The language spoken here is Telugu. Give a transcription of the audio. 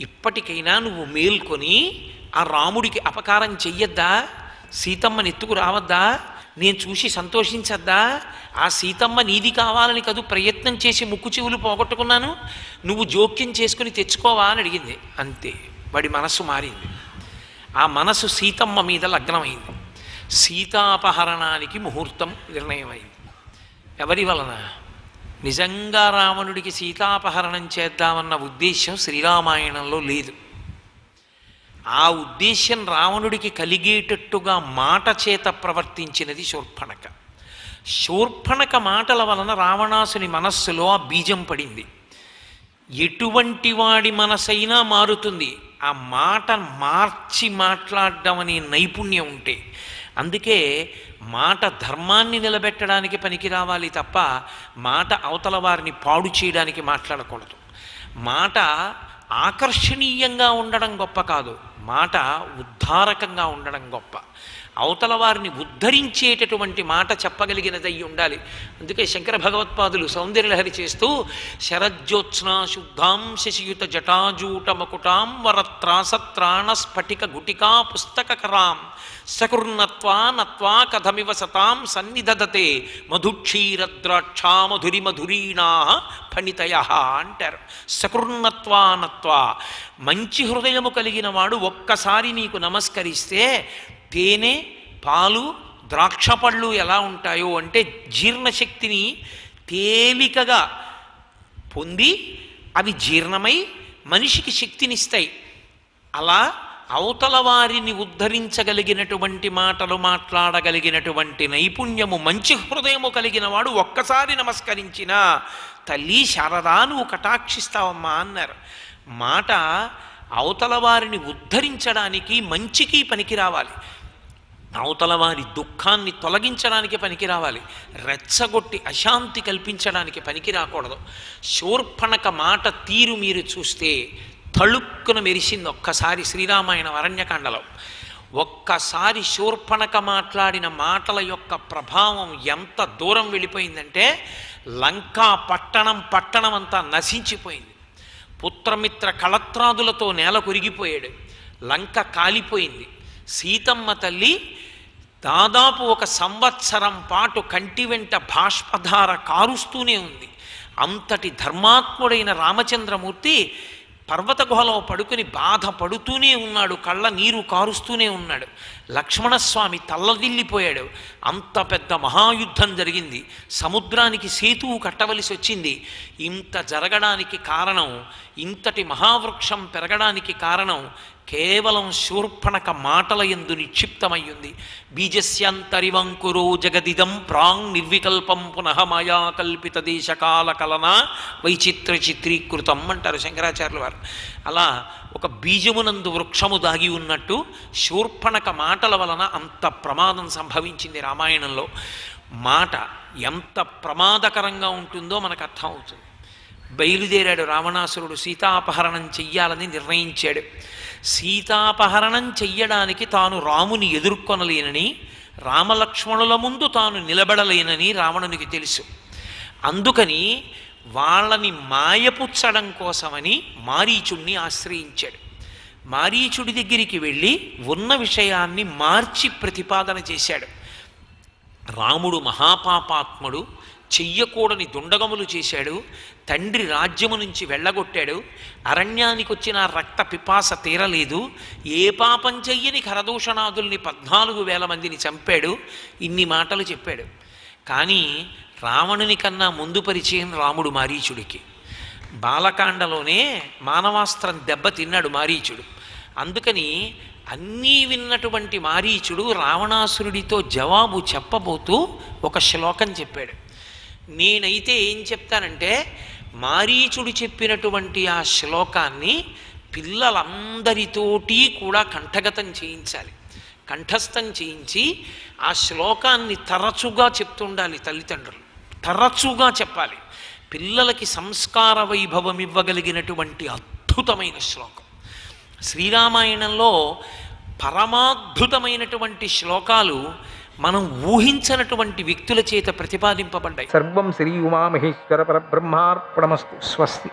ఇప్పటికైనా నువ్వు మేల్కొని ఆ రాముడికి అపకారం చెయ్యొద్దా? సీతమ్మని ఎత్తుకు రావద్దా? నేను చూసి సంతోషించద్దా? ఆ సీతమ్మ నీది కావాలని కదూ ప్రయత్నం చేసి ముక్కు చెవులు పోగొట్టుకున్నాను, నువ్వు జోక్యం చేసుకుని తెచ్చుకోవా అని అడిగింది. అంతే, వాడి మనస్సు మారింది. ఆ మనసు సీతమ్మ మీద లగ్నమైంది. సీతాపహరణానికి ముహూర్తం నిర్ణయమైంది. ఎవరి వలన? నిజంగా రావణుడికి సీతాపహరణం చేద్దామన్న ఉద్దేశం శ్రీరామాయణంలో లేదు. ఆ ఉద్దేశ్యం రావణుడికి కలిగేటట్టుగా మాట చేత ప్రవర్తించినది శూర్పణఖ. శూర్పణఖ మాటల వలన రావణాసుని మనస్సులో ఆ బీజం పడింది. ఎటువంటి వాడి మనసైనా మారుతుంది ఆ మాట మార్చి మాట్లాడడం అనే నైపుణ్యం ఉంటే. అందుకే మాట ధర్మాన్ని నిలబెట్టడానికి పనికి రావాలి తప్ప మాట అవతల వారిని పాడు చేయడానికి మాట్లాడకూడదు. మాట ఆకర్షణీయంగా ఉండడం గొప్ప కాదు, మాట ఉద్ధారకంగా ఉండడం గొప్ప. అవతల వారిని ఉద్ధరించేటటువంటి మాట చెప్పగలిగినదై ఉండాలి. అందుకే శంకర భగవత్పాదులు సౌందర్యలహరి చేస్తూ శరజ్యోత్స్నా శుద్ధాం శశియుత జటాజూట మకుటాం వరత్రాసత్రాణ స్ఫటిక గుటికా పుస్తకరాం సకృన్నత్వా నత్వా కథమివ సతాం సన్నిధదతే మధుక్షీరద్రాక్షా మధురి మధురీణా ఫణితయ అంటారు. సకృన్నత్వా నత్వా, మంచి హృదయము కలిగిన వాడు ఒక్కసారి నీకు నమస్కరిస్తే తేనె పాలు ద్రాక్ష పళ్ళు ఎలా ఉంటాయో అంటే జీర్ణశక్తిని తేలికగా పొంది అవి జీర్ణమై మనిషికి శక్తినిస్తాయి. అలా అవతల వారిని ఉద్ధరించగలిగినటువంటి మాటలు మాట్లాడగలిగినటువంటి నైపుణ్యము మంచి హృదయము కలిగిన వాడు ఒక్కసారి నమస్కరించినా తల్లి శారదా నువ్వు కటాక్షిస్తావమ్మా అన్నారు. మాట అవతల వారిని ఉద్ధరించడానికి మంచికి పనికి రావాలి, అవతల వారి దుఃఖాన్ని తొలగించడానికి పనికి రావాలి, రెచ్చగొట్టి అశాంతి కల్పించడానికి పనికి రాకూడదు. శూర్పణఖ మాట తీరు మీరు చూస్తే తళుక్కున మెరిసింది ఒక్కసారి శ్రీరామాయణ అరణ్యకాండలో. ఒక్కసారి శూర్పణఖ మాట్లాడిన మాటల యొక్క ప్రభావం ఎంత దూరం వెళ్ళిపోయిందంటే లంకా పట్టణం అంతా నశించిపోయింది. పుత్రమిత్ర కళత్రాదులతో నేల కొరిగిపోయాడు, లంక కాలిపోయింది. సీతమ్మ తల్లి దాదాపు 1 సంవత్సరం పాటు కంటి వెంట బాష్పధార కారుస్తూనే ఉంది. అంతటి ధర్మాత్ముడైన రామచంద్రమూర్తి పర్వత గుహలో పడుకుని బాధపడుతూనే ఉన్నాడు, కళ్ళ నీరు కారుస్తూనే ఉన్నాడు. లక్ష్మణస్వామి తల్లదిల్లిపోయాడు. అంత పెద్ద మహాయుద్ధం జరిగింది, సముద్రానికి సేతువు కట్టవలసి వచ్చింది. ఇంత జరగడానికి కారణం, ఇంతటి మహావృక్షం పెరగడానికి కారణం కేవలం శూర్పణఖ మాటల యందు నిక్షిప్తమయ్యింది. బీజస్యంతరివంకురో జగదిదం ప్రాంగ్ నిర్వికల్పం పునః మాయా కల్పిత దేశకాల కలన వైచిత్ర చిత్రీకృతం అంటారు శంకరాచార్యుల వారు. అలా ఒక బీజమునందు వృక్షము దాగి ఉన్నట్టు శూర్పణఖ మాటల వలన అంత ప్రమాదం సంభవించింది రామాయణంలో. మాట ఎంత ప్రమాదకరంగా ఉంటుందో మనకు అర్థం అవుతుంది. బయలుదేరాడు రావణాసురుడు, సీతాపహరణం చెయ్యాలని నిర్ణయించాడు. సీతాపహరణం చెయ్యడానికి తాను రాముని ఎదుర్కొనలేనని, రామలక్ష్మణుల ముందు తాను నిలబడలేనని రావణునికి తెలుసు. అందుకని వాళ్ళని మాయపుచ్చడం కోసమని మారీచుడిని ఆశ్రయించాడు. మారీచుడి దగ్గరికి వెళ్ళి ఉన్న విషయాన్ని మార్చి ప్రతిపాదన చేశాడు. రాముడు మహాపాపాత్ముడు, చెయ్యకూడని దుండగములు చేశాడు, తండ్రి రాజ్యము నుంచి వెళ్ళగొట్టాడు, అరణ్యానికి వచ్చిన రక్త పిపాస తీరలేదు, ఏ పాపం చెయ్యని ఖరదూషణాదుల్ని 14,000 మందిని చంపాడు. ఇన్ని మాటలు చెప్పాడు. కానీ రావణుని కన్నా ముందు పరిచయం రాముడు మారీచుడికి. బాలకాండలోనే మానవాస్త్రం దెబ్బతిన్నాడు మారీచుడు. అందుకని అన్నీ విన్నటువంటి మారీచుడు రావణాసురుడితో జవాబు చెప్పబోతూ ఒక శ్లోకం చెప్పాడు. నేనైతే ఏం చెప్తానంటే మారీచుడు చెప్పినటువంటి ఆ శ్లోకాన్ని పిల్లలందరితోటి కూడా కంఠగతం చేయించాలి, కంఠస్థం చేయించి ఆ శ్లోకాన్ని తరచుగా చెప్తుండాలి. తల్లిదండ్రులు తరచుగా చెప్పాలి. పిల్లలకి సంస్కార వైభవం ఇవ్వగలిగినటువంటి అద్భుతమైన శ్లోకం. శ్రీరామాయణంలో పరమాద్భుతమైనటువంటి శ్లోకాలు మనం ఊహించనటువంటి వ్యక్తుల చేత ప్రతిపాదింపబడ్డాయి. సర్వం శ్రీ ఉమామహేశ్వర పరబ్రహ్మార్పణమస్తు. స్వస్తి.